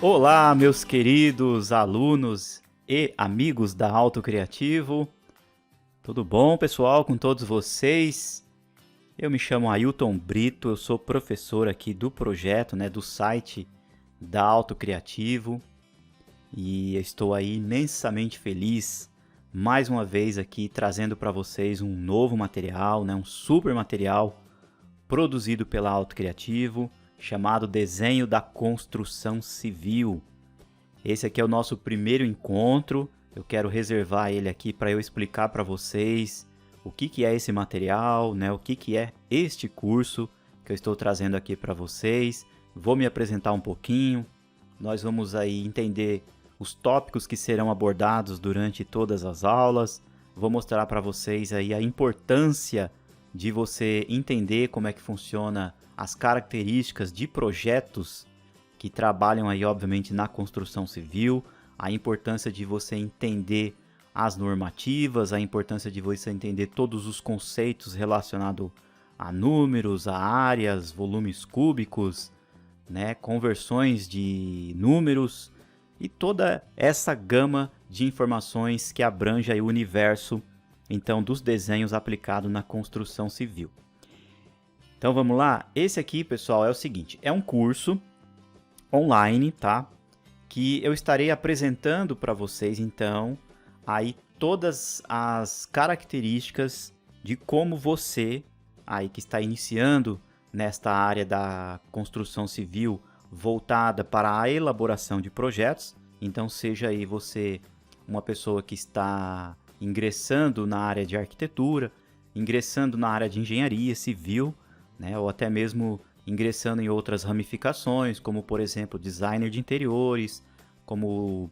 Olá, meus queridos alunos e amigos da Auto Criativo. Tudo bom, pessoal, com todos vocês? Eu me chamo Ailton Brito, eu sou professor aqui do projeto, do site da Auto Criativo e estou aí imensamente feliz mais uma vez aqui trazendo para vocês um novo material, um super material produzido pela Auto Criativo, chamado Desenho da Construção Civil. Esse aqui é o nosso primeiro encontro, eu quero reservar ele aqui para eu explicar para vocês o que é esse material, o que é este curso que eu estou trazendo aqui para vocês. Vou me apresentar um pouquinho, nós vamos aí entender os tópicos que serão abordados durante todas as aulas, vou mostrar para vocês aí a importância de você entender como é que funciona as características de projetos que trabalham aí, obviamente, na construção civil, a importância de você entender as normativas, a importância de você entender todos os conceitos relacionados a números, a áreas, volumes cúbicos, conversões de números e toda essa gama de informações que abrange aí o universo, então, dos desenhos aplicados na construção civil. Então vamos lá, esse aqui, pessoal, é o seguinte, é um curso online, tá? Que eu estarei apresentando para vocês, então, aí todas as características de como você, aí que está iniciando nesta área da construção civil voltada para a elaboração de projetos, então seja aí você uma pessoa que está ingressando na área de arquitetura, ingressando na área de engenharia civil, ou até mesmo ingressando em outras ramificações, como por exemplo designer de interiores, como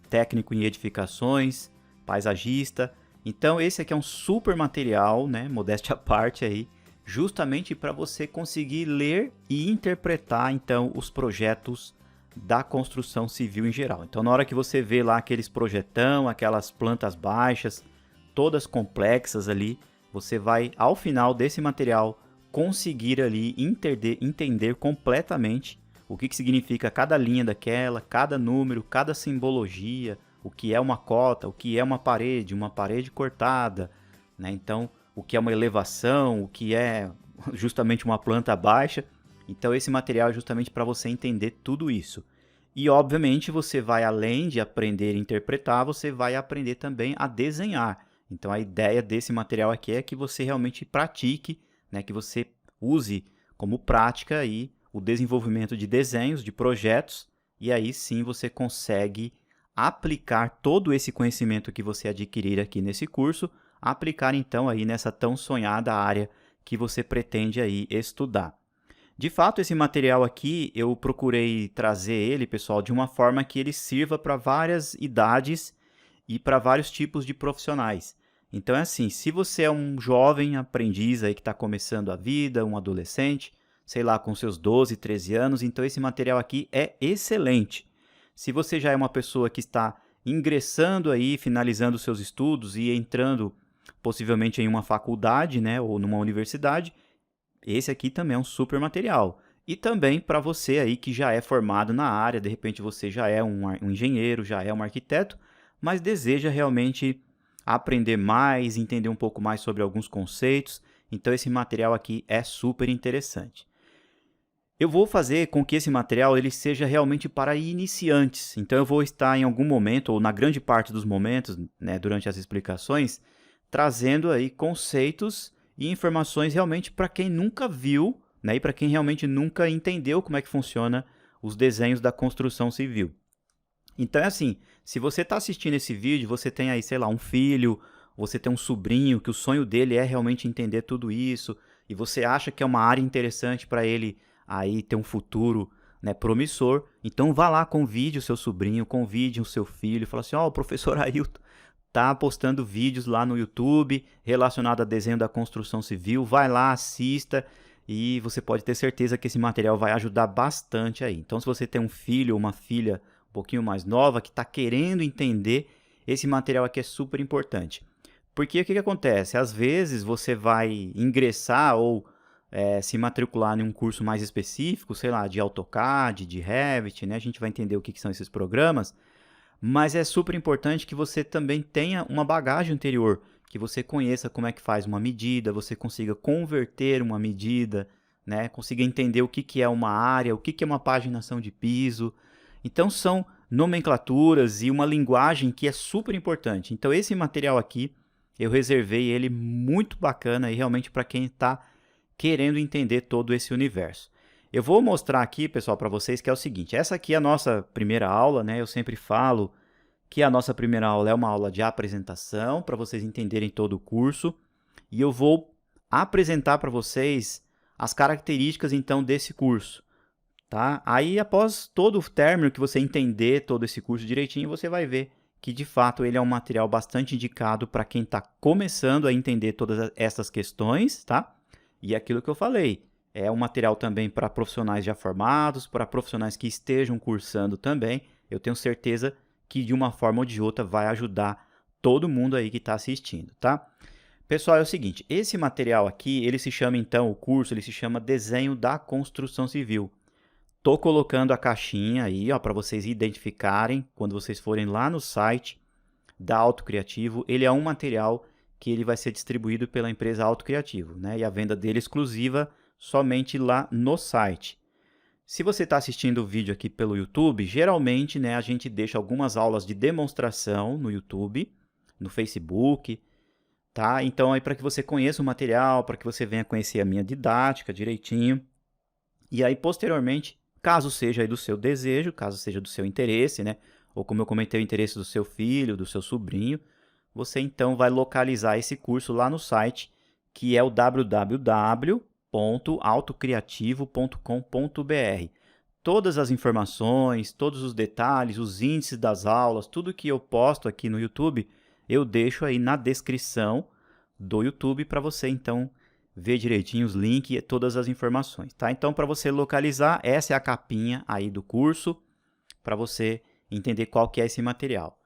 técnico em edificações, paisagista. Então esse aqui é um super material, modéstia à parte aí, justamente para você conseguir ler e interpretar então os projetos da construção civil em geral. Então na hora que você vê lá aqueles projetão, aquelas plantas baixas, todas complexas ali, você vai ao final desse material conseguir ali entender completamente o que significa cada linha daquela, cada número, cada simbologia, o que é uma cota, o que é uma parede cortada, então o que é uma elevação, o que é justamente uma planta baixa. Então esse material é justamente para você entender tudo isso. E obviamente você vai, além de aprender a interpretar, você vai aprender também a desenhar. Então a ideia desse material aqui é que você realmente pratique, que você use como prática aí o desenvolvimento de desenhos, de projetos, e aí sim você consegue aplicar todo esse conhecimento que você adquirir aqui nesse curso, aplicar então aí nessa tão sonhada área que você pretende aí estudar. De fato, esse material aqui eu procurei trazer ele, pessoal, de uma forma que ele sirva para várias idades e para vários tipos de profissionais. Então é assim, se você é um jovem aprendiz aí que está começando a vida, um adolescente, sei lá, com seus 12, 13 anos, então esse material aqui é excelente. Se você já é uma pessoa que está ingressando aí, finalizando seus estudos e entrando possivelmente em uma faculdade, ou numa universidade, esse aqui também é um super material. E também para você aí que já é formado na área, de repente você já é um engenheiro, já é um arquiteto, mas deseja realmente aprender mais, entender um pouco mais sobre alguns conceitos. Então esse material aqui é super interessante. Eu vou fazer com que esse material ele seja realmente para iniciantes. Então eu vou estar em algum momento, ou na grande parte dos momentos, durante as explicações, trazendo aí conceitos e informações realmente para quem nunca viu, e para quem realmente nunca entendeu como é que funciona os desenhos da construção civil. Então é assim, se você está assistindo esse vídeo, você tem aí, sei lá, um filho, você tem um sobrinho que o sonho dele é realmente entender tudo isso, e você acha que é uma área interessante para ele aí ter um futuro promissor, então vá lá, convide o seu sobrinho, convide o seu filho, fala assim, o professor Ailton tá postando vídeos lá no YouTube relacionado a desenho da construção civil, vai lá, assista, e você pode ter certeza que esse material vai ajudar bastante aí. Então se você tem um filho ou uma filha um pouquinho mais nova que está querendo entender, esse material aqui é super importante. Porque o que acontece? Às vezes você vai ingressar ou se matricular em um curso mais específico, sei lá, de AutoCAD, de Revit, né? A gente vai entender o que são esses programas, mas é super importante que você também tenha uma bagagem anterior, que você conheça como é que faz uma medida, você consiga converter uma medida, né? Consiga entender o que é uma área, o que é uma paginação de piso. Então são nomenclaturas e uma linguagem que é super importante. Então esse material aqui, eu reservei ele muito bacana e realmente para quem está querendo entender todo esse universo. Eu vou mostrar aqui, pessoal, para vocês que é o seguinte, essa aqui é a nossa primeira aula, né? Eu sempre falo que a nossa primeira aula é uma aula de apresentação, para vocês entenderem todo o curso, e eu vou apresentar para vocês as características, então, desse curso, tá? Aí, após todo o término que você entender todo esse curso direitinho, você vai ver que, de fato, ele é um material bastante indicado para quem está começando a entender todas essas questões, tá? E aquilo que eu falei, é um material também para profissionais já formados, para profissionais que estejam cursando também. Eu tenho certeza que de uma forma ou de outra vai ajudar todo mundo aí que está assistindo, tá? Pessoal, é o seguinte, esse material aqui, ele se chama então, o curso, ele se chama Desenho da Construção Civil. Tô colocando a caixinha aí, ó, para vocês identificarem quando vocês forem lá no site da Auto Criativo. Ele é um material que ele vai ser distribuído pela empresa Auto Criativo, né? E a venda dele é exclusiva somente lá no site. Se você está assistindo o vídeo aqui pelo YouTube, geralmente, né, a gente deixa algumas aulas de demonstração no YouTube, no Facebook, tá? Então, aí para que você conheça o material, para que você venha conhecer a minha didática direitinho. E aí, posteriormente, caso seja aí do seu desejo, caso seja do seu interesse, né? Ou como eu comentei, o interesse do seu filho, do seu sobrinho, você então vai localizar esse curso lá no site, que é o www.autocriativo.com.br. Todas as informações, todos os detalhes, os índices das aulas, tudo que eu posto aqui no YouTube, eu deixo aí na descrição do YouTube para você então ver direitinho os links e todas as informações, tá? Então, para você localizar, essa é a capinha aí do curso, para você entender qual que é esse material.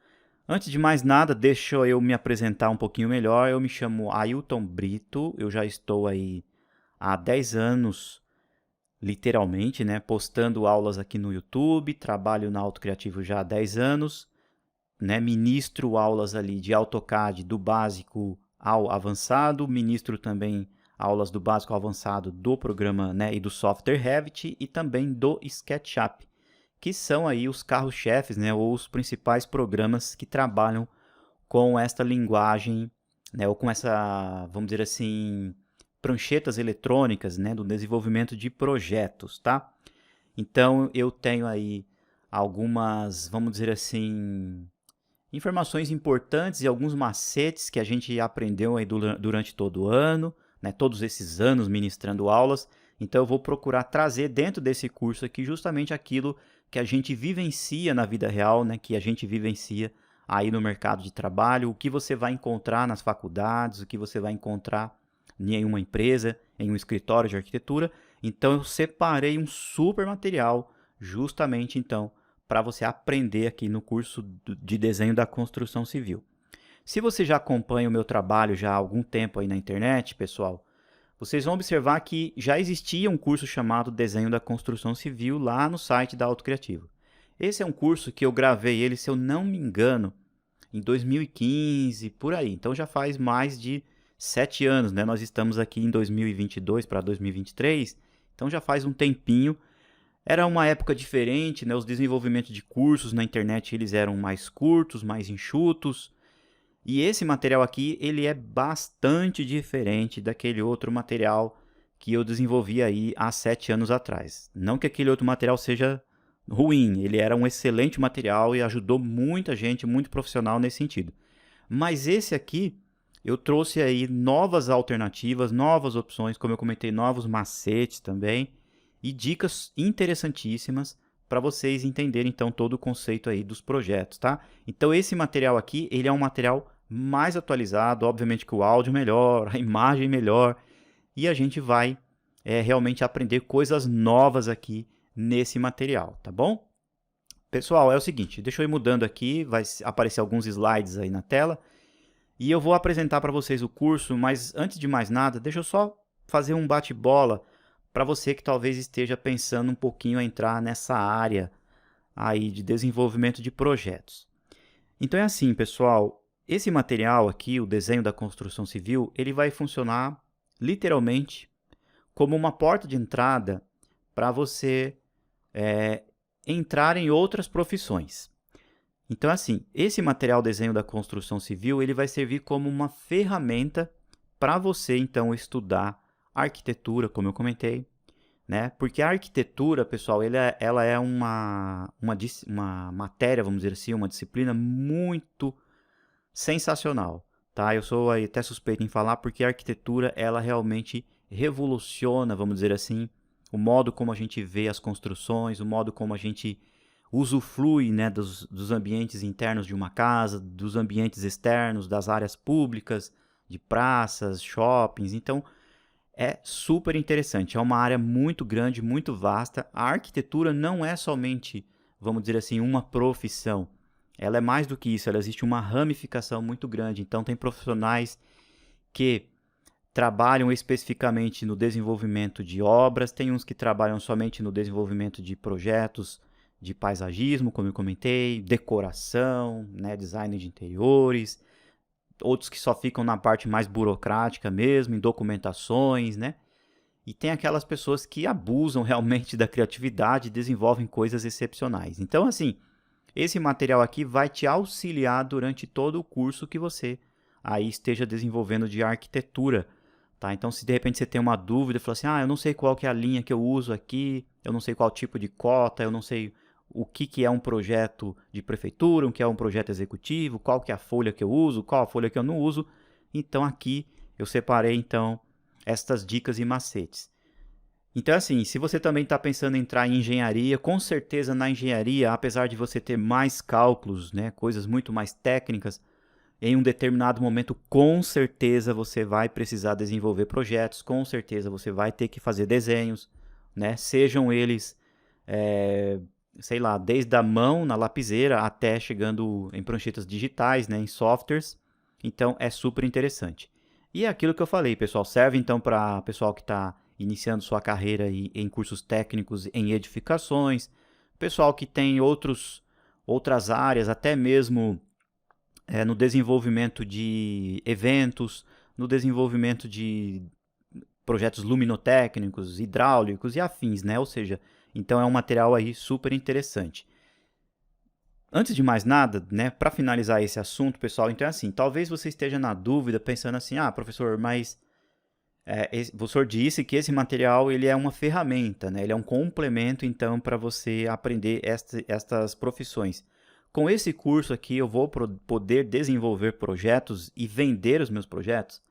Antes de mais nada, deixa eu me apresentar um pouquinho melhor. Eu me chamo Ailton Brito, eu já estou aí há 10 anos, literalmente, né, postando aulas aqui no YouTube, trabalho na Auto Criativo já há 10 anos, né, ministro aulas ali de AutoCAD do básico ao avançado, ministro também aulas do básico ao avançado do programa, né, e do software Revit e também do SketchUp, que são aí os carros-chefes, né, ou os principais programas que trabalham com esta linguagem, né, ou com essa, vamos dizer assim, pranchetas eletrônicas, né, do desenvolvimento de projetos, tá? Então, eu tenho aí algumas, vamos dizer assim, informações importantes e alguns macetes que a gente aprendeu aí durante todo o ano, né, todos esses anos ministrando aulas. Então, eu vou procurar trazer dentro desse curso aqui justamente aquilo que a gente vivencia na vida real, né, que a gente vivencia aí no mercado de trabalho, o que você vai encontrar nas faculdades, o que você vai encontrar em uma empresa, em um escritório de arquitetura. Então, eu separei um super material justamente então para você aprender aqui no curso de desenho da construção civil. Se você já acompanha o meu trabalho já há algum tempo aí na internet, pessoal, vocês vão observar que já existia um curso chamado Desenho da Construção Civil lá no site da Auto Criativo. Esse é um curso que eu gravei ele, se eu não me engano, em 2015, por aí. Então já faz mais de 7 anos, né? Nós estamos aqui em 2022 para 2023, então já faz um tempinho. Era uma época diferente, né? Os desenvolvimentos de cursos na internet eles eram mais curtos, mais enxutos. E esse material aqui, ele é bastante diferente daquele outro material que eu desenvolvi aí há 7 anos atrás. Não que aquele outro material seja ruim, ele era um excelente material e ajudou muita gente, muito profissional nesse sentido. Mas esse aqui, eu trouxe aí novas alternativas, novas opções, como eu comentei, novos macetes também, e dicas interessantíssimas para vocês entenderem então todo o conceito aí dos projetos, tá? Então esse material aqui, ele é um material mais atualizado, obviamente que o áudio melhor, a imagem melhor, e a gente vai realmente aprender coisas novas aqui nesse material, tá bom? Pessoal, é o seguinte, deixa eu ir mudando aqui, vai aparecer alguns slides aí na tela, e eu vou apresentar para vocês o curso, mas antes de mais nada, deixa eu só fazer um bate-bola para você que talvez esteja pensando um pouquinho a entrar nessa área aí de desenvolvimento de projetos. Então é assim, pessoal, esse material aqui, o desenho da construção civil, ele vai funcionar literalmente como uma porta de entrada para você entrar em outras profissões. Então, assim, esse material desenho da construção civil, ele vai servir como uma ferramenta para você, então, estudar arquitetura, como eu comentei, né? Porque a arquitetura, pessoal, ela é uma matéria, vamos dizer assim, uma disciplina muito sensacional, tá? Eu sou aí até suspeito em falar porque a arquitetura, ela realmente revoluciona, vamos dizer assim, o modo como a gente vê as construções, o modo como a gente usufrui, né, dos ambientes internos de uma casa, dos ambientes externos, das áreas públicas, de praças, shoppings. Então, é super interessante. É uma área muito grande, muito vasta. A arquitetura não é somente, vamos dizer assim, uma profissão. Ela é mais do que isso. Ela existe uma ramificação muito grande. Então, tem profissionais que trabalham especificamente no desenvolvimento de obras, tem uns que trabalham somente no desenvolvimento de projetos de paisagismo, como eu comentei, decoração, né, design de interiores, outros que só ficam na parte mais burocrática mesmo, em documentações, né? E tem aquelas pessoas que abusam realmente da criatividade e desenvolvem coisas excepcionais. Então, assim, esse material aqui vai te auxiliar durante todo o curso que você aí esteja desenvolvendo de arquitetura, tá? Então, se de repente você tem uma dúvida, fala assim, eu não sei qual que é a linha que eu uso aqui, eu não sei qual tipo de cota, eu não sei o que é um projeto de prefeitura, o que é um projeto executivo, qual que é a folha que eu uso, qual a folha que eu não uso. Então, aqui eu separei, então, estas dicas e macetes. Então, assim, se você também está pensando em entrar em engenharia, com certeza na engenharia, apesar de você ter mais cálculos, né, coisas muito mais técnicas, em um determinado momento, com certeza você vai precisar desenvolver projetos, com certeza você vai ter que fazer desenhos, né, sejam eles, sei lá, desde a mão na lapiseira até chegando em pranchetas digitais, né, em softwares. Então, é super interessante. E é aquilo que eu falei, pessoal, serve então para pessoal que está iniciando sua carreira em cursos técnicos em edificações, pessoal que tem outras áreas, até mesmo no desenvolvimento de eventos, no desenvolvimento de projetos luminotécnicos, hidráulicos e afins, né? Ou seja, então é um material aí super interessante. Antes de mais nada, né, para finalizar esse assunto, pessoal, então é assim, talvez você esteja na dúvida, pensando assim, professor, mas o professor disse que esse material ele é uma ferramenta, né? Ele é um complemento, então, para você aprender estas profissões. Com esse curso aqui, eu vou poder desenvolver projetos e vender os meus projetos?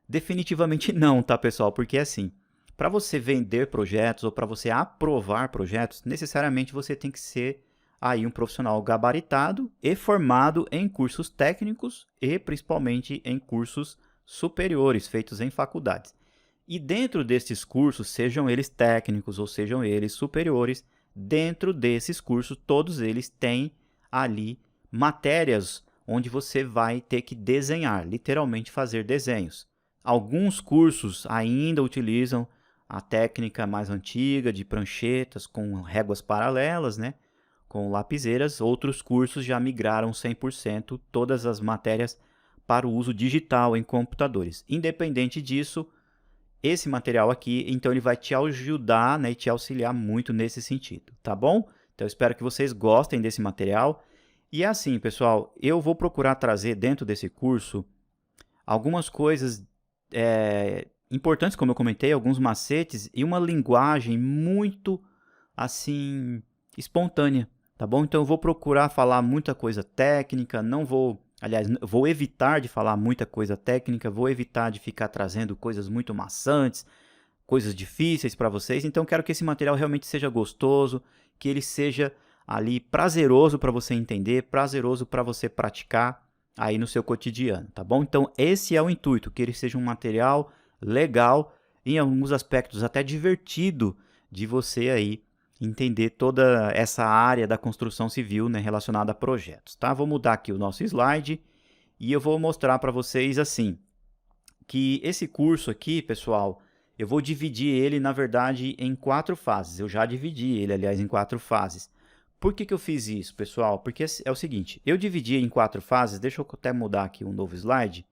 Definitivamente não, tá, pessoal? Porque assim, para você vender projetos ou para você aprovar projetos, necessariamente você tem que ser aí um profissional gabaritado e formado em cursos técnicos e principalmente em cursos superiores feitos em faculdades. E dentro desses cursos, sejam eles técnicos ou sejam eles superiores, dentro desses cursos, todos eles têm ali matérias onde você vai ter que desenhar, literalmente fazer desenhos. Alguns cursos ainda utilizam a técnica mais antiga de pranchetas com réguas paralelas, né? Com lapiseiras. Outros cursos já migraram 100% todas as matérias para o uso digital em computadores. Independente disso, esse material aqui, então ele vai te ajudar, né, e te auxiliar muito nesse sentido, tá bom? Então eu espero que vocês gostem desse material. E é assim, pessoal, eu vou procurar trazer dentro desse curso algumas coisas importantes, como eu comentei, alguns macetes e uma linguagem muito, assim, espontânea, tá bom? Então eu vou procurar falar muita coisa técnica, vou evitar de falar muita coisa técnica, vou evitar de ficar trazendo coisas muito maçantes, coisas difíceis para vocês. Então eu quero que esse material realmente seja gostoso, que ele seja ali prazeroso para você entender, prazeroso para você praticar aí no seu cotidiano, tá bom? Então esse é o intuito, que ele seja um material legal, em alguns aspectos até divertido de você aí entender toda essa área da construção civil, né, relacionada a projetos, tá? Vou mudar aqui o nosso slide e eu vou mostrar para vocês assim, que esse curso aqui, pessoal, eu vou dividir ele, na verdade, em 4 fases. Eu já dividi ele, aliás, em 4 fases. Por que eu fiz isso, pessoal? Porque é o seguinte, eu dividi em 4 fases, deixa eu até mudar aqui um novo slide.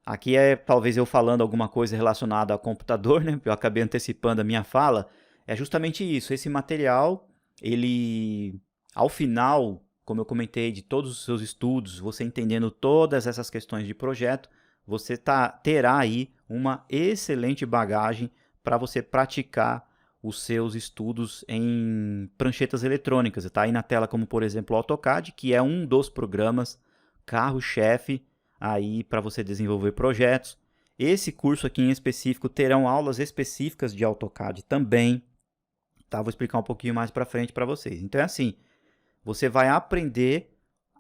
Aqui é talvez eu falando alguma coisa relacionada ao computador, né? Eu acabei antecipando a minha fala. É justamente isso, esse material, ele, ao final, como eu comentei, de todos os seus estudos, você entendendo todas essas questões de projeto, você terá aí uma excelente bagagem para você praticar os seus estudos em pranchetas eletrônicas. Está aí na tela como, por exemplo, o AutoCAD, que é um dos programas carro-chefe aí para você desenvolver projetos. Esse curso aqui em específico terão aulas específicas de AutoCAD também. Tá? Vou explicar um pouquinho mais para frente para vocês. Então é assim, você vai aprender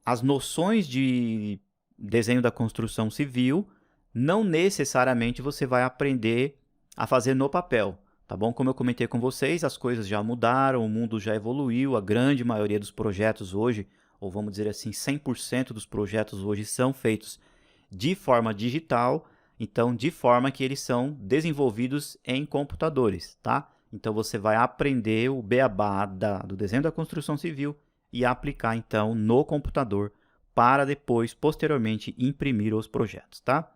as noções de desenho da construção civil, não necessariamente você vai aprender a fazer no papel, tá bom? Como eu comentei com vocês, as coisas já mudaram, o mundo já evoluiu, a grande maioria dos projetos hoje, ou vamos dizer assim, 100% dos projetos hoje são feitos de forma digital, então de forma que eles são desenvolvidos em computadores, tá? Então você vai aprender o beabá do desenho da construção civil e aplicar então no computador para depois, posteriormente, imprimir os projetos, tá?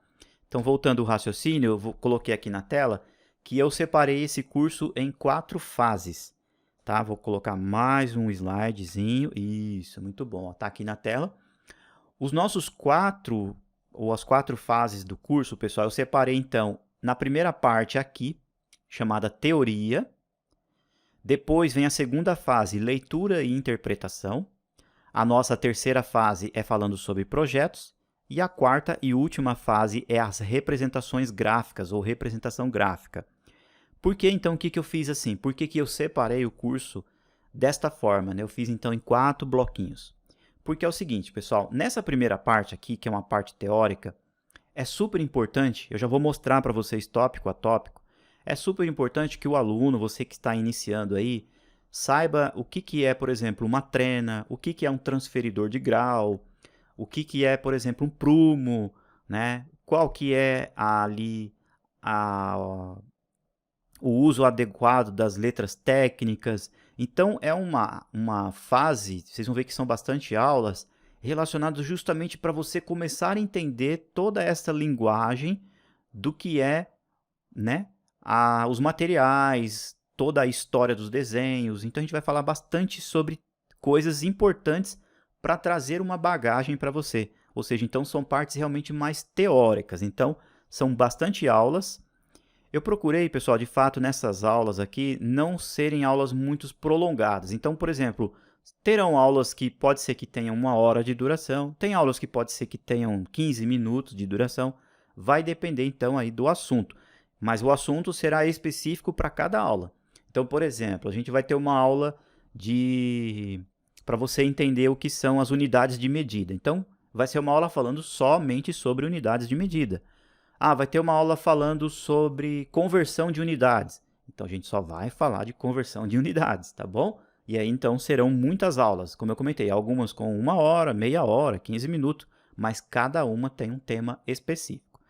Então, voltando ao raciocínio, eu coloquei aqui na tela que eu separei esse curso em 4 fases, tá? Vou colocar mais um slidezinho, isso, muito bom, está aqui na tela. Os nossos 4, ou as 4 fases do curso, pessoal, eu separei então na primeira parte aqui, chamada teoria. Depois vem a segunda fase, leitura e interpretação. A nossa terceira fase é falando sobre projetos. E a quarta e última fase é as representações gráficas ou representação gráfica. Por que então o que eu fiz assim? Por que eu separei o curso desta forma, né? Eu fiz então em 4 bloquinhos. Porque é o seguinte, pessoal, nessa primeira parte aqui, que é uma parte teórica, é super importante, eu já vou mostrar para vocês tópico a tópico, é super importante que o aluno, você que está iniciando aí, saiba o que é, por exemplo, uma trena, o que é um transferidor de grau, o que é, por exemplo, um prumo, né? Qual que é o uso adequado das letras técnicas. Então, é uma fase, vocês vão ver que são bastante aulas, relacionadas justamente para você começar a entender toda essa linguagem do que é, né, os materiais, toda a história dos desenhos. Então, a gente vai falar bastante sobre coisas importantes para trazer uma bagagem para você. Ou seja, então são partes realmente mais teóricas. Então, são bastante aulas. Eu procurei, pessoal, de fato, nessas aulas aqui, não serem aulas muito prolongadas. Então, por exemplo, terão aulas que pode ser que tenham 1 hora de duração, tem aulas que pode ser que tenham 15 minutos de duração, vai depender então aí do assunto. Mas o assunto será específico para cada aula. Então, por exemplo, a gente vai ter uma aula para você entender o que são as unidades de medida. Então, vai ser uma aula falando somente sobre unidades de medida. Ah, vai ter uma aula falando sobre conversão de unidades. Então, a gente só vai falar de conversão de unidades, tá bom? E aí, então, serão muitas aulas. Como eu comentei, algumas com 1 hora, meia hora, 15 minutos, mas cada uma tem um tema específico.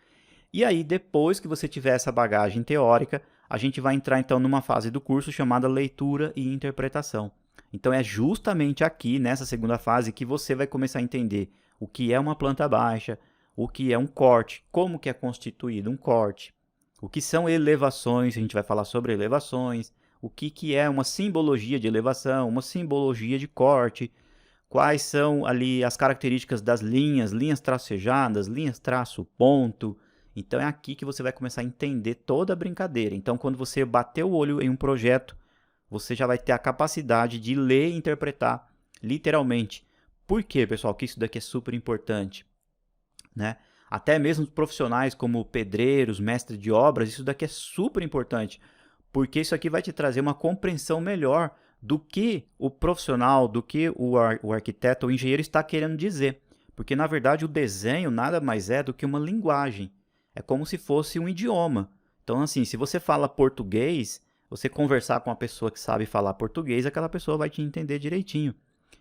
E aí, depois que você tiver essa bagagem teórica, a gente vai entrar, então, numa fase do curso chamada leitura e interpretação. Então, é justamente aqui, nessa segunda fase, que você vai começar a entender o que é uma planta baixa, o que é um corte, como que é constituído um corte, o que são elevações, a gente vai falar sobre elevações, o que é uma simbologia de elevação, uma simbologia de corte, quais são ali as características das linhas tracejadas, linhas traço ponto. Então, é aqui que você vai começar a entender toda a brincadeira. Então, quando você bater o olho em um projeto, você já vai ter a capacidade de ler e interpretar literalmente. Por quê, pessoal? Que isso daqui é super importante, né? Até mesmo profissionais como pedreiros, mestres de obras, isso daqui é super importante, porque isso aqui vai te trazer uma compreensão melhor do que o profissional, do que o arquiteto ou engenheiro está querendo dizer. Porque, na verdade, o desenho nada mais é do que uma linguagem. É como se fosse um idioma. Então, assim, se você fala português, você conversar com uma pessoa que sabe falar português, aquela pessoa vai te entender direitinho.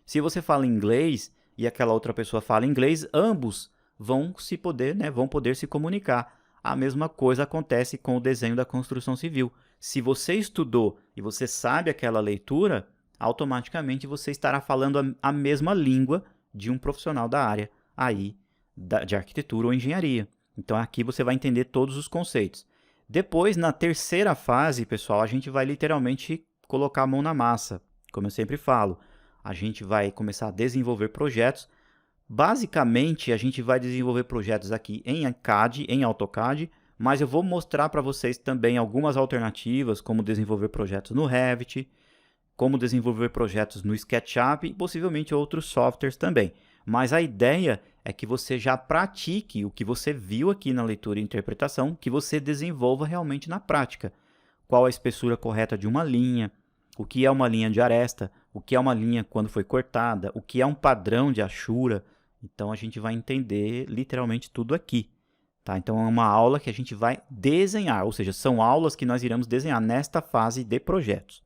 Se você fala inglês e aquela outra pessoa fala inglês, ambos vão poder se comunicar. a mesma coisa acontece com o desenho da construção civil. Se você estudou e você sabe aquela leitura, automaticamente você estará falando a mesma língua de um profissional da área aí de arquitetura ou engenharia. Então aqui você vai entender todos os conceitos. Depois, na terceira fase, pessoal, a gente vai literalmente colocar a mão na massa. Como eu sempre falo, a gente vai começar a desenvolver projetos. Basicamente, a gente vai desenvolver projetos aqui em CAD, em AutoCAD, mas eu vou mostrar para vocês também algumas alternativas, como desenvolver projetos no Revit, como desenvolver projetos no SketchUp e possivelmente outros softwares também. Mas a ideia é que você já pratique o que você viu aqui na leitura e interpretação, que você desenvolva realmente na prática. Qual a espessura correta de uma linha, o que é uma linha de aresta, o que é uma linha quando foi cortada, o que é um padrão de achura. Então a gente vai entender literalmente tudo aqui. Tá? Então é uma aula que a gente vai desenhar, ou seja, são aulas que nós iremos desenhar nesta fase de projetos.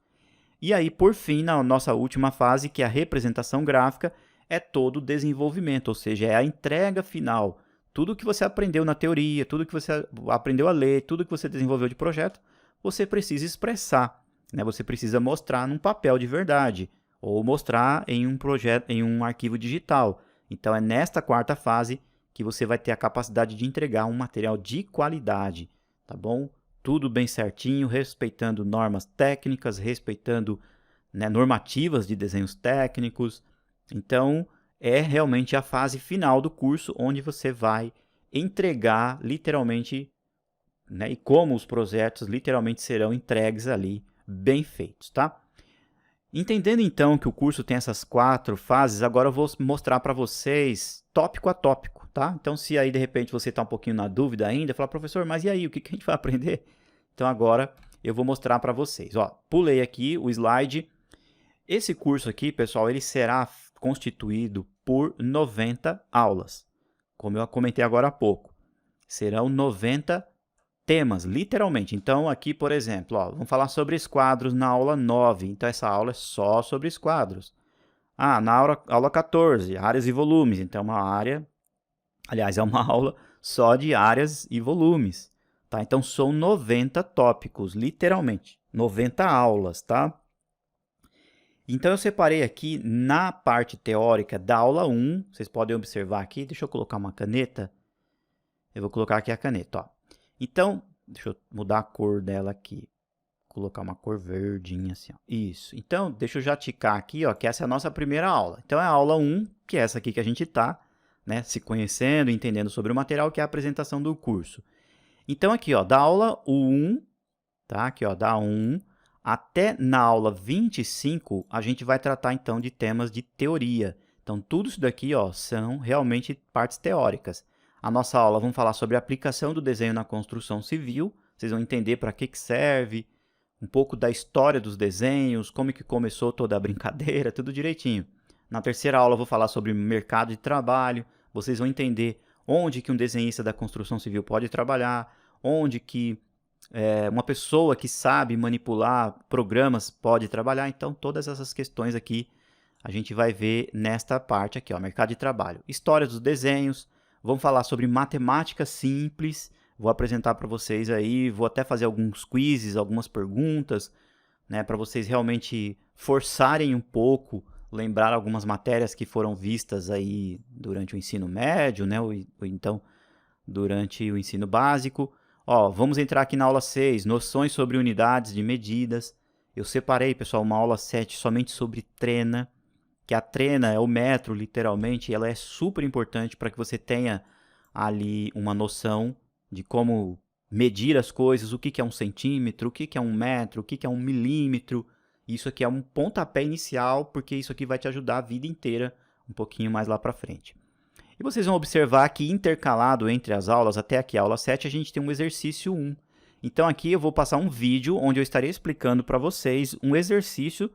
E aí, por fim, na nossa última fase, que é a representação gráfica, é todo o desenvolvimento, ou seja, é a entrega final. Tudo que você aprendeu na teoria, tudo que você aprendeu a ler, tudo que você desenvolveu de projeto, você precisa expressar, né? Você precisa mostrar num papel de verdade, ou mostrar em um projeto, em um arquivo digital. Então é nesta quarta fase que você vai ter a capacidade de entregar um material de qualidade, tá bom? Tudo bem certinho, respeitando normas técnicas, respeitando, né, normativas de desenhos técnicos. Então, é realmente a fase final do curso, onde você vai entregar literalmente, né, e como os projetos literalmente serão entregues ali, bem feitos, tá? Entendendo então que o curso tem essas 4 fases, agora eu vou mostrar para vocês tópico a tópico, tá? Então, se aí de repente você está um pouquinho na dúvida ainda, fala, professor, mas e aí, o que a gente vai aprender? Então, agora eu vou mostrar para vocês. Ó, pulei aqui o slide. Esse curso aqui, pessoal, ele será constituído por 90 aulas. Como eu comentei agora há pouco, serão 90 temas, literalmente. Então, aqui, por exemplo, ó, vamos falar sobre esquadros na aula 9. Então, essa aula é só sobre esquadros. Ah, na aula 14, áreas e volumes. Então, uma área, aliás, é uma aula só de áreas e volumes. Tá? Então, são 90 tópicos, literalmente. 90 aulas, tá? Então, eu separei aqui na parte teórica da aula 1. Vocês podem observar aqui. Deixa eu colocar uma caneta. Eu vou colocar aqui a caneta, ó. Então, deixa eu mudar a cor dela aqui. Colocar uma cor verdinha assim, ó. Isso. Então, deixa eu já ticar aqui, ó, que essa é a nossa primeira aula. Então, é a aula 1, que é essa aqui que a gente está, né, se conhecendo, entendendo sobre o material, que é a apresentação do curso. Então, aqui, ó, da aula 1, tá? Aqui, ó, da 1 até na aula 25, a gente vai tratar, então, de temas de teoria. Então, tudo isso daqui, ó, são realmente partes teóricas. A nossa aula, vamos falar sobre a aplicação do desenho na construção civil. Vocês vão entender para que serve, um pouco da história dos desenhos, como que começou toda a brincadeira, tudo direitinho. Na terceira aula, eu vou falar sobre mercado de trabalho. Vocês vão entender onde que um desenhista da construção civil pode trabalhar, onde que uma pessoa que sabe manipular programas pode trabalhar. Então, todas essas questões aqui a gente vai ver nesta parte aqui, ó, mercado de trabalho. História dos desenhos, vamos falar sobre matemática simples, vou apresentar para vocês aí, vou até fazer alguns quizzes, algumas perguntas, né, para vocês realmente forçarem um pouco, lembrar algumas matérias que foram vistas aí durante o ensino médio, né, ou então durante o ensino básico. Ó, vamos entrar aqui na aula 6, noções sobre unidades de medidas. Eu separei, pessoal, uma aula 7 somente sobre trena, que a trena é o metro, literalmente, e ela é super importante para que você tenha ali uma noção de como medir as coisas, o que é um centímetro, o que é um metro, o que é um milímetro. Isso aqui é um pontapé inicial, porque isso aqui vai te ajudar a vida inteira, um pouquinho mais lá para frente. E vocês vão observar que intercalado entre as aulas, até aqui a aula 7, a gente tem um exercício 1. Então aqui eu vou passar um vídeo onde eu estarei explicando para vocês um exercício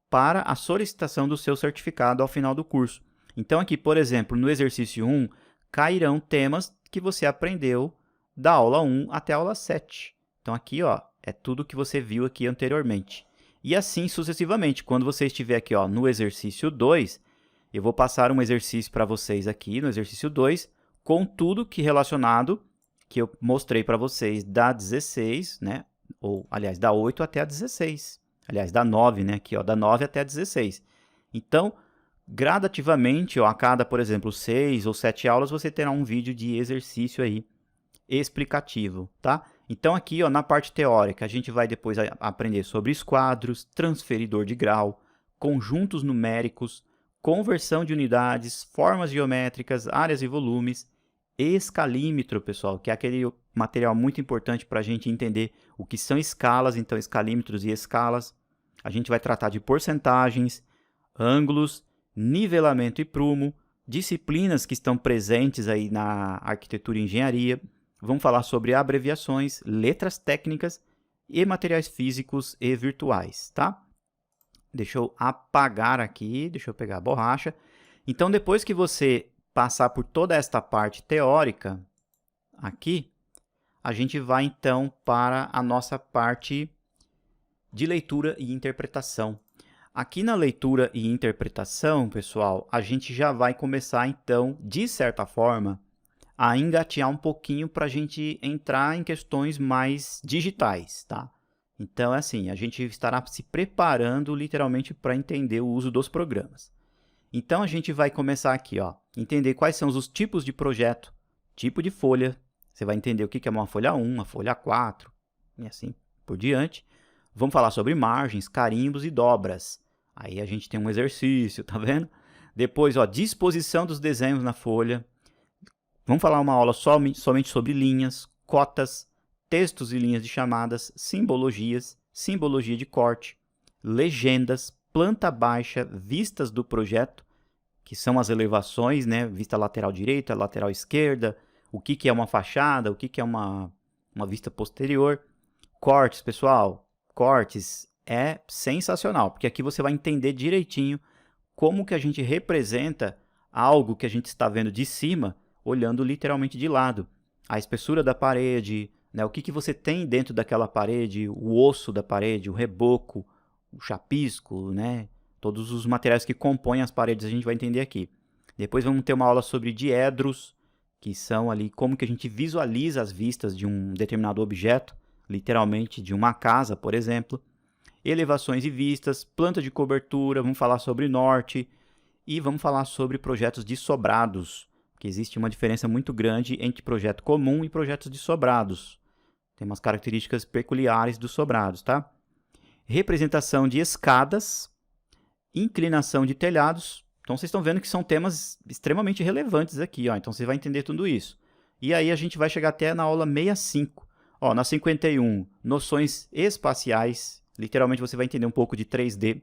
para a solicitação do seu certificado ao final do curso. Então aqui, por exemplo, no exercício 1, cairão temas que você aprendeu da aula 1 até a aula 7. Então aqui, ó, é tudo que você viu aqui anteriormente. E assim sucessivamente, quando você estiver aqui, ó, no exercício 2, eu vou passar um exercício para vocês aqui no exercício 2, com tudo que relacionado que eu mostrei para vocês da 16, né? Ou, aliás, da 8 até a 16. Aliás, da 9, né? Aqui, ó, da 9 até a 16. Então, gradativamente, ó, a cada, por exemplo, 6 ou 7 aulas, você terá um vídeo de exercício aí explicativo, tá? Então, aqui, ó, na parte teórica, a gente vai depois aprender sobre esquadros, transferidor de grau, conjuntos numéricos, conversão de unidades, formas geométricas, áreas e volumes, escalímetro, pessoal, que é aquele material muito importante para a gente entender o que são escalas, então escalímetros e escalas. A gente vai tratar de porcentagens, ângulos, nivelamento e prumo, disciplinas que estão presentes aí na arquitetura e engenharia. Vamos falar sobre abreviações, letras técnicas e materiais físicos e virtuais, tá? Deixa eu apagar aqui, deixa eu pegar a borracha. Então, depois que você passar por toda esta parte teórica aqui, a gente vai então para a nossa parte de leitura e interpretação. Aqui na leitura e interpretação, pessoal, a gente já vai começar então, de certa forma, a engatear um pouquinho para a gente entrar em questões mais digitais, tá? Então, é assim, a gente estará se preparando literalmente para entender o uso dos programas. Então, a gente vai começar aqui, ó, entender quais são os tipos de projeto, tipo de folha. Você vai entender o que é uma folha 1, uma folha 4 e assim por diante. Vamos falar sobre margens, carimbos e dobras. Aí a gente tem um exercício, tá vendo? Depois, ó, disposição dos desenhos na folha. Vamos falar uma aula somente sobre linhas, cotas, textos e linhas de chamadas, simbologias, simbologia de corte, legendas, planta baixa, vistas do projeto, que são as elevações, né? Vista lateral direita, lateral esquerda, o que é uma fachada, o que é uma vista posterior. Cortes, pessoal, cortes é sensacional, porque aqui você vai entender direitinho como que a gente representa algo que a gente está vendo de cima, olhando literalmente de lado. A espessura da parede, né? O que você tem dentro daquela parede, o osso da parede, o reboco, o chapisco, né? Todos os materiais que compõem as paredes a gente vai entender aqui. Depois vamos ter uma aula sobre diedros, que são ali como que a gente visualiza as vistas de um determinado objeto, literalmente de uma casa, por exemplo. Elevações e vistas, planta de cobertura, vamos falar sobre norte e vamos falar sobre projetos de sobrados, que existe uma diferença muito grande entre projeto comum e projetos de sobrados. Tem umas características peculiares dos sobrados, tá? Representação de escadas, inclinação de telhados. Então, vocês estão vendo que são temas extremamente relevantes aqui, ó. Então, você vai entender tudo isso. E aí, a gente vai chegar até na aula 65. Ó, na 51, noções espaciais. Literalmente, você vai entender um pouco de 3D.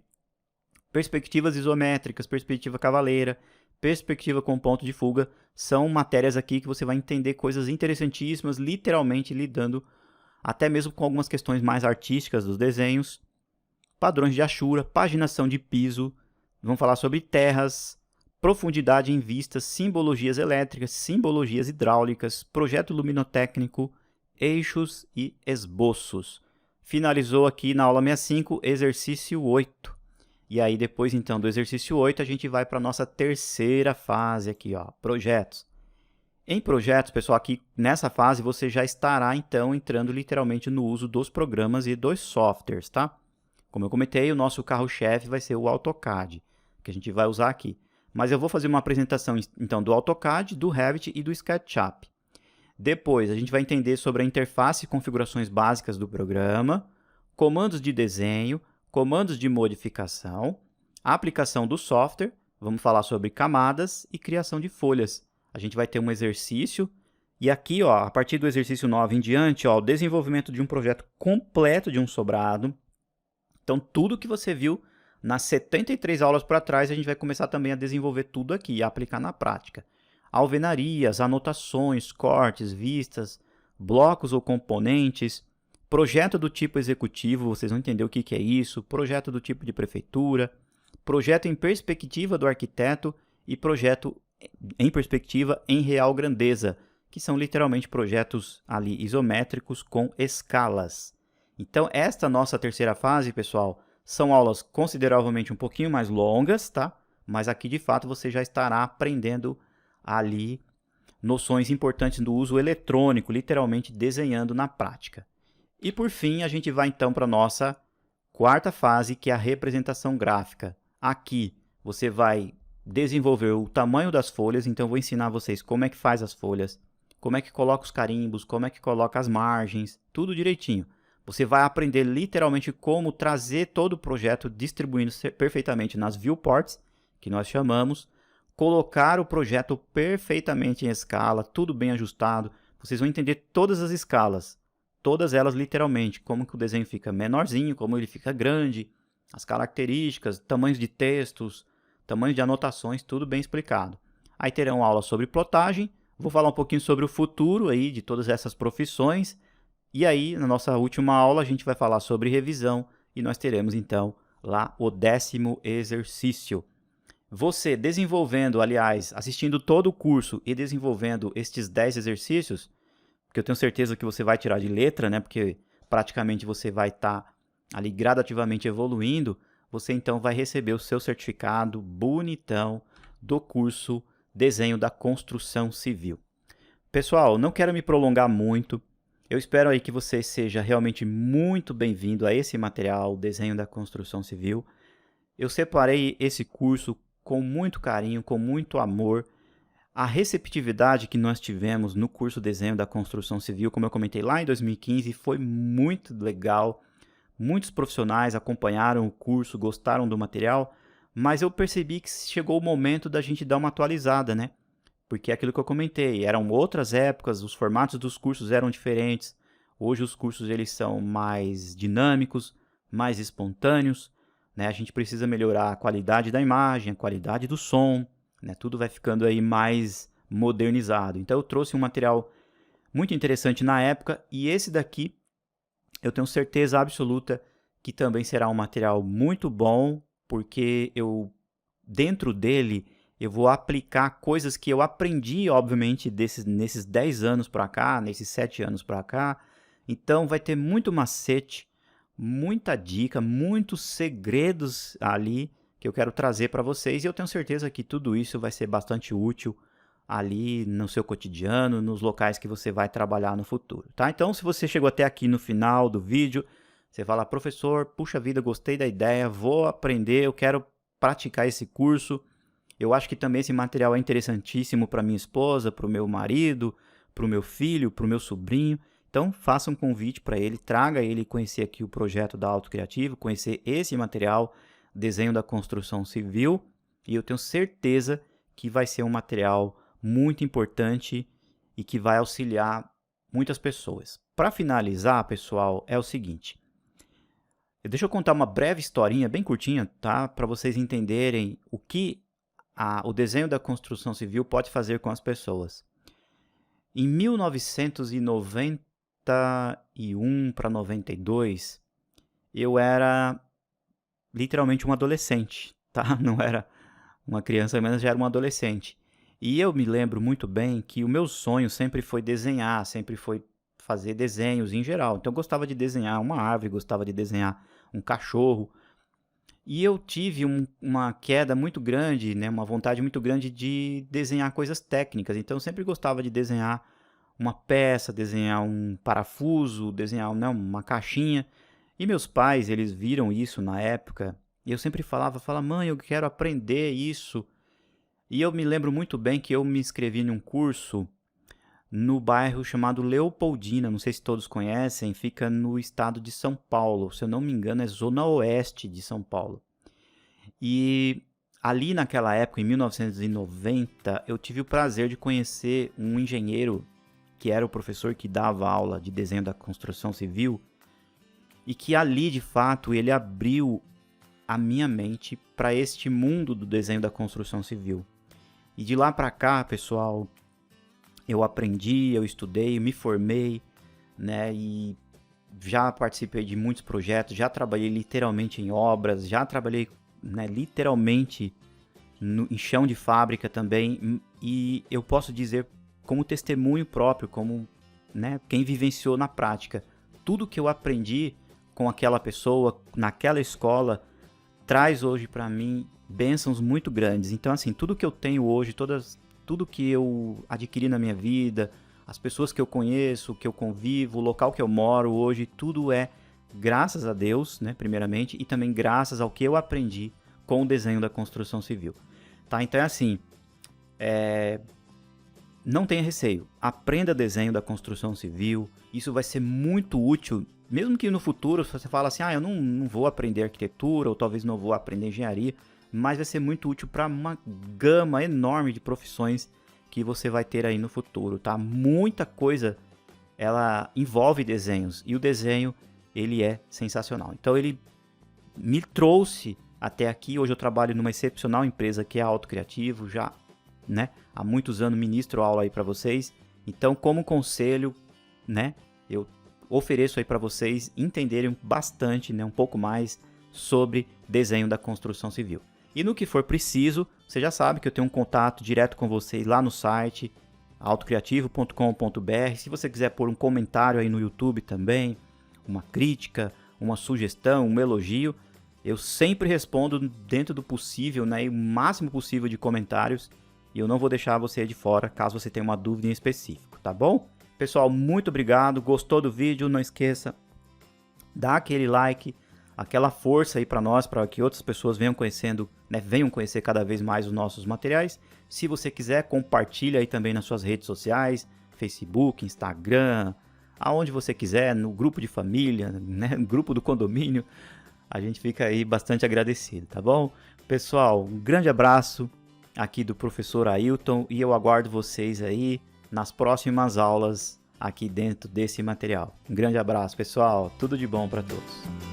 Perspectivas isométricas, perspectiva cavaleira, perspectiva com ponto de fuga. São matérias aqui que você vai entender coisas interessantíssimas, literalmente lidando até mesmo com algumas questões mais artísticas dos desenhos. Padrões de achura, paginação de piso, vamos falar sobre terras, profundidade em vistas, simbologias elétricas, simbologias hidráulicas, projeto luminotécnico, eixos e esboços. Finalizou aqui na aula 65, exercício 8. E aí depois então do exercício 8 a gente vai para a nossa terceira fase aqui, ó, projetos. Em projetos, pessoal, aqui nessa fase você já estará então entrando literalmente no uso dos programas e dos softwares, tá? Como eu comentei, o nosso carro-chefe vai ser o AutoCAD, que a gente vai usar aqui. Mas eu vou fazer uma apresentação, então, do AutoCAD, do Revit e do SketchUp. Depois, a gente vai entender sobre a interface e configurações básicas do programa, comandos de desenho, comandos de modificação, aplicação do software, vamos falar sobre camadas e criação de folhas. A gente vai ter um exercício, e aqui, ó, a partir do exercício 9 em diante, ó, o desenvolvimento de um projeto completo de um sobrado. Então, tudo que você viu nas 73 aulas para trás, a gente vai começar também a desenvolver tudo aqui e aplicar na prática. Alvenarias, anotações, cortes, vistas, blocos ou componentes, projeto do tipo executivo, vocês vão entender o que é isso, projeto do tipo de prefeitura, projeto em perspectiva do arquiteto e projeto em perspectiva em real grandeza, que são literalmente projetos ali isométricos com escalas. Então, esta nossa terceira fase, pessoal, são aulas consideravelmente um pouquinho mais longas, tá? Mas aqui, de fato, você já estará aprendendo ali noções importantes do uso eletrônico, literalmente desenhando na prática. E por fim, a gente vai então para a nossa quarta fase, que é a representação gráfica. Aqui você vai desenvolver o tamanho das folhas, então eu vou ensinar vocês como é que faz as folhas, como é que coloca os carimbos, como é que coloca as margens, tudo direitinho. Você vai aprender literalmente como trazer todo o projeto distribuindo perfeitamente nas viewports, que nós chamamos, colocar o projeto perfeitamente em escala, tudo bem ajustado. Vocês vão entender todas as escalas, todas elas literalmente, como que o desenho fica menorzinho, como ele fica grande, as características, tamanhos de textos, tamanho de anotações, tudo bem explicado. Aí terão aula sobre plotagem, vou falar um pouquinho sobre o futuro aí de todas essas profissões, e aí na nossa última aula a gente vai falar sobre revisão, e nós teremos então lá o 10º exercício. Você desenvolvendo, aliás, assistindo todo o curso e desenvolvendo estes 10 exercícios, porque eu tenho certeza que você vai tirar de letra, né? Porque praticamente você vai estar ali gradativamente evoluindo, você então vai receber o seu certificado bonitão do curso Desenho da Construção Civil. Pessoal, não quero me prolongar muito, eu espero aí que você seja realmente muito bem-vindo a esse material, Desenho da Construção Civil. Eu separei esse curso com muito carinho, com muito amor. A receptividade que nós tivemos no curso Desenho da Construção Civil, como eu comentei lá em 2015, foi muito legal. Muitos profissionais acompanharam o curso, gostaram do material, mas eu percebi que chegou o momento da gente dar uma atualizada, né? Porque é aquilo que eu comentei, eram outras épocas, os formatos dos cursos eram diferentes. Hoje os cursos eles são mais dinâmicos, mais espontâneos, né? A gente precisa melhorar a qualidade da imagem, a qualidade do som, né? Tudo vai ficando aí mais modernizado. Então eu trouxe um material muito interessante na época, e esse daqui eu tenho certeza absoluta que também será um material muito bom, porque dentro dele eu vou aplicar coisas que eu aprendi, obviamente, nesses 10 anos para cá, nesses 7 anos para cá. Então vai ter muito macete, muita dica, muitos segredos ali que eu quero trazer para vocês, e eu tenho certeza que tudo isso vai ser bastante útil ali no seu cotidiano, nos locais que você vai trabalhar no futuro, tá? Então, se você chegou até aqui no final do vídeo, você fala, professor, puxa vida, gostei da ideia, vou aprender, eu quero praticar esse curso. Eu acho que também esse material é interessantíssimo para minha esposa, para o meu marido, para o meu filho, para o meu sobrinho. Então, faça um convite para ele, traga ele conhecer aqui o projeto da Auto Criativo, conhecer esse material, Desenho da Construção Civil, e eu tenho certeza que vai ser um material muito importante e que vai auxiliar muitas pessoas. Para finalizar, pessoal, é o seguinte. Deixa eu contar uma breve historinha, bem curtinha, tá? Para vocês entenderem o que o desenho da construção civil pode fazer com as pessoas. Em 1991 para 92, eu era literalmente um adolescente, tá? Não era uma criança, mas já era um adolescente. E eu me lembro muito bem que o meu sonho sempre foi desenhar, sempre foi fazer desenhos em geral. Então eu gostava de desenhar uma árvore, gostava de desenhar um cachorro. E eu tive uma queda muito grande, né, uma vontade muito grande de desenhar coisas técnicas. Então eu sempre gostava de desenhar uma peça, desenhar um parafuso, desenhar, né, uma caixinha. E meus pais, eles viram isso na época. E eu sempre falava, mãe, eu quero aprender isso. E eu me lembro muito bem que eu me inscrevi num curso no bairro chamado Leopoldina, não sei se todos conhecem, fica no estado de São Paulo, se eu não me engano é zona oeste de São Paulo. E ali naquela época, em 1990, eu tive o prazer de conhecer um engenheiro que era o professor que dava aula de desenho da construção civil, e que ali, de fato, ele abriu a minha mente para este mundo do desenho da construção civil. E de lá para cá, pessoal, eu aprendi, eu estudei, me formei, né? E já participei de muitos projetos, já trabalhei literalmente em obras, já trabalhei, né, literalmente em chão de fábrica também. E eu posso dizer como testemunho próprio, como, né, quem vivenciou na prática. Tudo que eu aprendi com aquela pessoa, naquela escola, traz hoje para mim bênçãos muito grandes. Então, assim, tudo que eu tenho hoje, todas tudo que eu adquiri na minha vida, as pessoas que eu conheço, que eu convivo, o local que eu moro hoje, tudo é graças a Deus, né, primeiramente, e também graças ao que eu aprendi com o desenho da construção civil. Tá? Então é assim, não tenha receio, aprenda desenho da construção civil, isso vai ser muito útil, mesmo que no futuro você fala assim, eu não vou aprender arquitetura, ou talvez não vou aprender engenharia, mas vai ser muito útil para uma gama enorme de profissões que você vai ter aí no futuro, tá? Muita coisa, ela envolve desenhos, e o desenho, ele é sensacional. Então ele me trouxe até aqui, hoje eu trabalho numa excepcional empresa que é a Auto Criativo, já, né, há muitos anos ministro aula aí para vocês. Então, como conselho, né, eu ofereço aí para vocês entenderem bastante, né, um pouco mais sobre desenho da construção civil. E no que for preciso, você já sabe que eu tenho um contato direto com vocês lá no site autocriativo.com.br. Se você quiser pôr um comentário aí no YouTube também, uma crítica, uma sugestão, um elogio, eu sempre respondo dentro do possível, né, o máximo possível de comentários, e eu não vou deixar você de fora caso você tenha uma dúvida em específico, tá bom? Pessoal, muito obrigado, gostou do vídeo? Não esqueça, dá aquele like, aquela força aí para nós, para que outras pessoas venham conhecendo, né, venham conhecer cada vez mais os nossos materiais. Se você quiser, compartilha aí também nas suas redes sociais, Facebook, Instagram, aonde você quiser, no grupo de família, né, no grupo do condomínio, a gente fica aí bastante agradecido, tá bom? Pessoal, um grande abraço aqui do professor Ailton e eu aguardo vocês aí nas próximas aulas aqui dentro desse material. Um grande abraço, pessoal. Tudo de bom para todos.